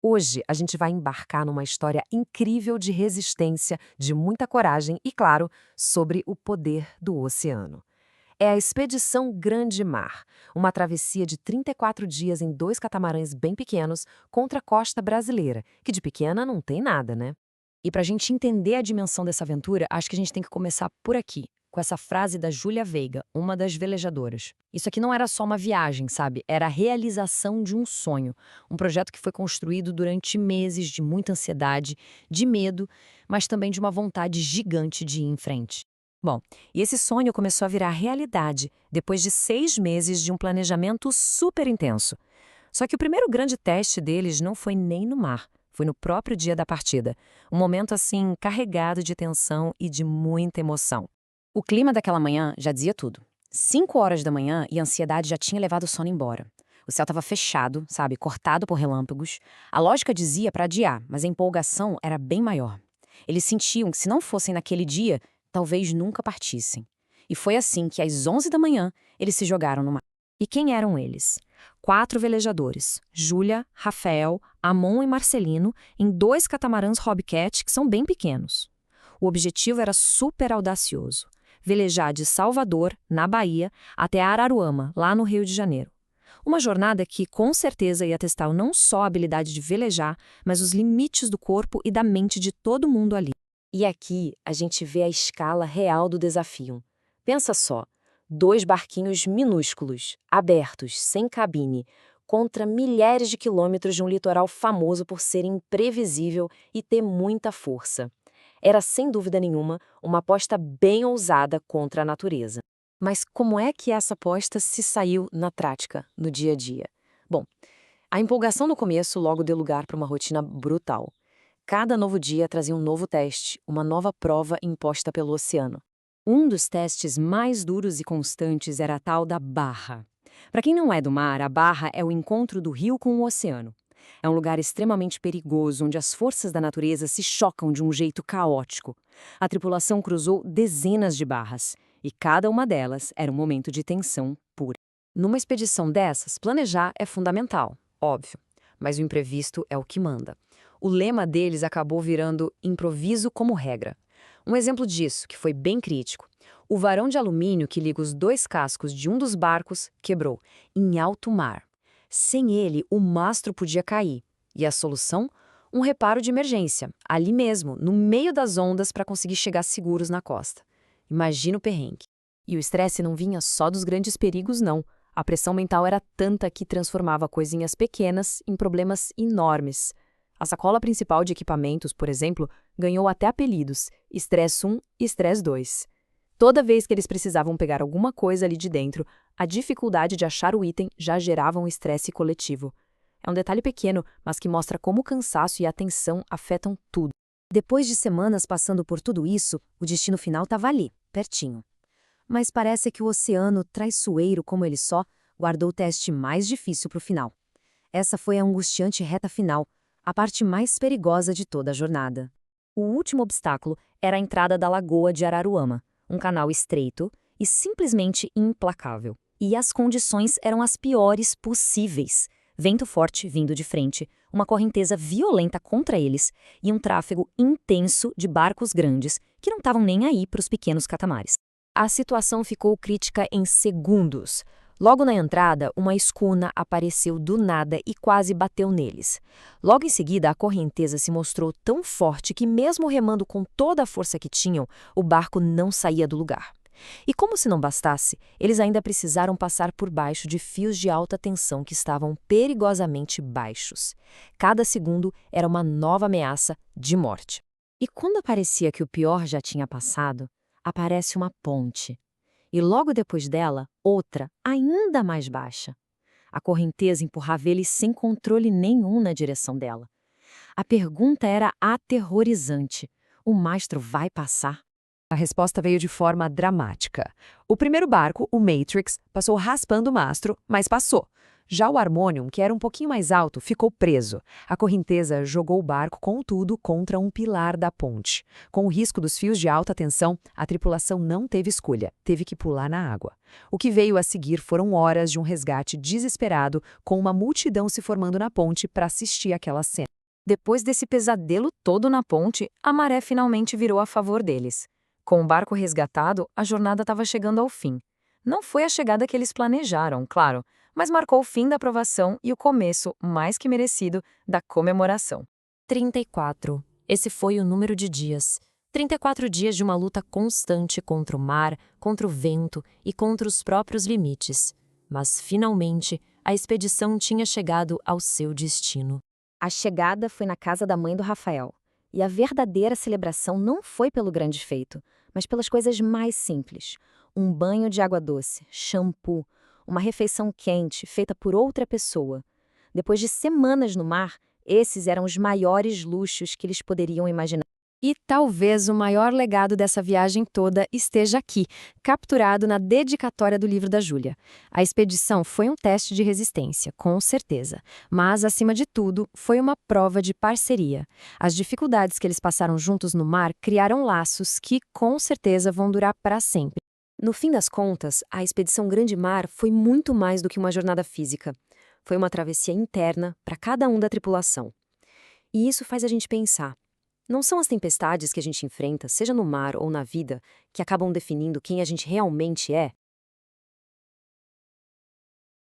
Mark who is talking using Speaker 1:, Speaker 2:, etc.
Speaker 1: Hoje a gente vai embarcar numa história incrível de resistência, de muita coragem e, claro, sobre o poder do oceano. É a Expedição Grande Mar, uma travessia de 34 dias em dois catamarãs bem pequenos contra a costa brasileira, que de pequena não tem nada, né?
Speaker 2: E para a gente entender a dimensão dessa aventura, acho que a gente tem que começar por aqui, com essa frase da Júlia Veiga, uma das velejadoras. Isso aqui não era só uma viagem, sabe? Era a realização de um sonho. Um projeto que foi construído durante meses de muita ansiedade, de medo, mas também de uma vontade gigante de ir em frente.
Speaker 1: Bom, e esse sonho começou a virar realidade depois de 6 meses de um planejamento super intenso. Só que o primeiro grande teste deles não foi nem no mar, foi no próprio dia da partida. Um momento assim carregado de tensão e de muita emoção.
Speaker 2: O clima daquela manhã já dizia tudo. 5 horas da manhã e a ansiedade já tinha levado o sono embora. O céu estava fechado, sabe, cortado por relâmpagos. A lógica dizia para adiar, mas a empolgação era bem maior. Eles sentiam que se não fossem naquele dia, talvez nunca partissem. E foi assim que às 11 da manhã eles se jogaram no mar.
Speaker 1: E quem eram eles? 4 velejadores, Júlia, Rafael, Amon e Marcelino, em dois catamarãs Hobcat que são bem pequenos. O objetivo era super audacioso: velejar de Salvador, na Bahia, até Araruama, lá no Rio de Janeiro. Uma jornada que, com certeza, ia testar não só a habilidade de velejar, mas os limites do corpo e da mente de todo mundo ali. E aqui a gente vê a escala real do desafio. Pensa só, dois barquinhos minúsculos, abertos, sem cabine, contra milhares de quilômetros de um litoral famoso por ser imprevisível e ter muita força. Era, sem dúvida nenhuma, uma aposta bem ousada contra a natureza. Mas como é que essa aposta se saiu na prática, no dia a dia? Bom, a empolgação no começo logo deu lugar para uma rotina brutal. Cada novo dia trazia um novo teste, uma nova prova imposta pelo oceano. Um dos testes mais duros e constantes era a tal da barra. Para quem não é do mar, a barra é o encontro do rio com o oceano. É um lugar extremamente perigoso, onde as forças da natureza se chocam de um jeito caótico. A tripulação cruzou dezenas de barras, e cada uma delas era um momento de tensão pura. Numa expedição dessas, planejar é fundamental, óbvio, mas o imprevisto é o que manda. O lema deles acabou virando improviso como regra. Um exemplo disso, que foi bem crítico: o varão de alumínio que liga os dois cascos de um dos barcos quebrou, em alto mar. Sem ele, o mastro podia cair. E a solução? Um reparo de emergência, ali mesmo, no meio das ondas, para conseguir chegar seguros na costa. Imagina o perrengue. E o estresse não vinha só dos grandes perigos, não. A pressão mental era tanta que transformava coisinhas pequenas em problemas enormes. A sacola principal de equipamentos, por exemplo, ganhou até apelidos: Estresse 1 e Estresse 2. Toda vez que eles precisavam pegar alguma coisa ali de dentro, a dificuldade de achar o item já gerava um estresse coletivo. É um detalhe pequeno, mas que mostra como o cansaço e a tensão afetam tudo. Depois de semanas passando por tudo isso, o destino final estava ali, pertinho. Mas parece que o oceano, traiçoeiro como ele só, guardou o teste mais difícil para o final. Essa foi a angustiante reta final, a parte mais perigosa de toda a jornada. O último obstáculo era a entrada da Lagoa de Araruama, um canal estreito e simplesmente implacável. E as condições eram as piores possíveis. Vento forte vindo de frente, uma correnteza violenta contra eles e um tráfego intenso de barcos grandes que não estavam nem aí para os pequenos catamares. A situação ficou crítica em segundos. Logo na entrada, uma escuna apareceu do nada e quase bateu neles. Logo em seguida, a correnteza se mostrou tão forte que, mesmo remando com toda a força que tinham, o barco não saía do lugar. E como se não bastasse, eles ainda precisaram passar por baixo de fios de alta tensão que estavam perigosamente baixos. Cada segundo era uma nova ameaça de morte. E quando parecia que o pior já tinha passado, aparece uma ponte. E logo depois dela, outra, ainda mais baixa. A correnteza empurrava ele sem controle nenhum na direção dela. A pergunta era aterrorizante: o mastro vai passar? A resposta veio de forma dramática. O primeiro barco, o Matrix, passou raspando o mastro, mas passou.
Speaker 3: Já o Harmonium, que era um pouquinho mais alto, ficou preso. A correnteza jogou o barco com tudo contra um pilar da ponte. Com o risco dos fios de alta tensão, a tripulação não teve escolha, teve que pular na água. O que veio a seguir foram horas de um resgate desesperado, com uma multidão se formando na ponte para assistir aquela cena.
Speaker 2: Depois desse pesadelo todo na ponte, a maré finalmente virou a favor deles. Com o barco resgatado, a jornada estava chegando ao fim. Não foi a chegada que eles planejaram, claro, mas marcou o fim da provação e o começo, mais que merecido, da comemoração.
Speaker 1: 34. Esse foi o número de dias. 34 dias de uma luta constante contra o mar, contra o vento e contra os próprios limites. Mas, finalmente, a expedição tinha chegado ao seu destino.
Speaker 4: A chegada foi na casa da mãe do Rafael. E a verdadeira celebração não foi pelo grande feito, mas pelas coisas mais simples. Um banho de água doce, shampoo, uma refeição quente feita por outra pessoa. Depois de semanas no mar, esses eram os maiores luxos que eles poderiam imaginar.
Speaker 1: E talvez o maior legado dessa viagem toda esteja aqui, capturado na dedicatória do livro da Júlia. A expedição foi um teste de resistência, com certeza, mas, acima de tudo, foi uma prova de parceria. As dificuldades que eles passaram juntos no mar criaram laços que, com certeza, vão durar para sempre.
Speaker 2: No fim das contas, a expedição Grande Mar foi muito mais do que uma jornada física. Foi uma travessia interna para cada um da tripulação. E isso faz a gente pensar. Não são as tempestades que a gente enfrenta, seja no mar ou na vida, que acabam definindo quem a gente realmente é?